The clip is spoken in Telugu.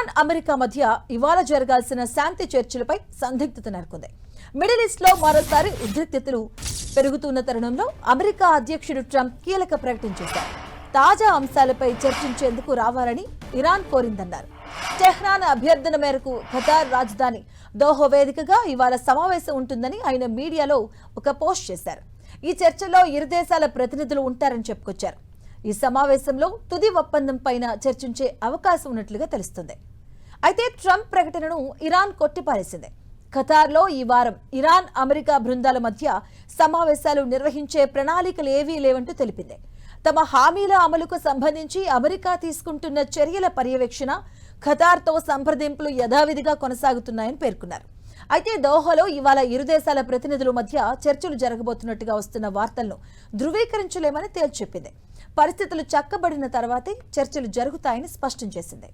ఇరాన్ అమెరికా మధ్య ఇవాళ జరగాల్సిన శాంతి చర్చలపై సందిగ్ధత నెలకొంది. మిడిల్ ఈస్ట్ లో మరోసారి ఉద్రిక్తతలు పెరుగుతున్న తరుణంలో అమెరికా అధ్యక్షుడు ట్రంప్ కీలక ప్రకటన చేశారు. తాజా అంశాలపై చర్చించేందుకు రావాలని ఇరాన్ కోరిందన్నారు. టెహ్రాన్ అభ్యర్థన మేరకు ఖతార్ రాజధాని దోహా వేదికగా ఇవాళ సమావేశం ఉంటుందని ఆయన మీడియాలో ఒక పోస్ట్ చేశారు. ఈ చర్చలో ఇరు దేశాల ప్రతినిధులు ఉంటారని చెప్పుకొచ్చారు. ఈ సమావేశంలో తుది ఒప్పందం పైన చర్చించే అవకాశం ఉన్నట్లుగా తెలుస్తుంది. అయితే ట్రంప్ ప్రకటనను ఇరాన్ కొట్టిపారేసింది. ఖతార్లో ఈ వారం ఇరాన్ అమెరికా బృందాల మధ్య సమావేశాలు నిర్వహించే ప్రణాళికలు ఏవీ లేవంటూ తెలిపింది. తమ హామీల అమలుకు సంబంధించి అమెరికా తీసుకుంటున్న చర్యల పర్యవేక్షణ, ఖతార్తో సంప్రదింపులు యథావిధిగా కొనసాగుతున్నాయని పేర్కొన్నారు. అయితే దోహాలో ఇవాళ ఇరు దేశాల ప్రతినిధుల మధ్య చర్చలు జరగబోతున్నట్టుగా వస్తున్న వార్తలను ధృవీకరించలేమని తేల్చెప్పింది. పరిస్థితులు చక్కబడిన తర్వాతే చర్చలు జరుగుతాయని స్పష్టం చేసింది.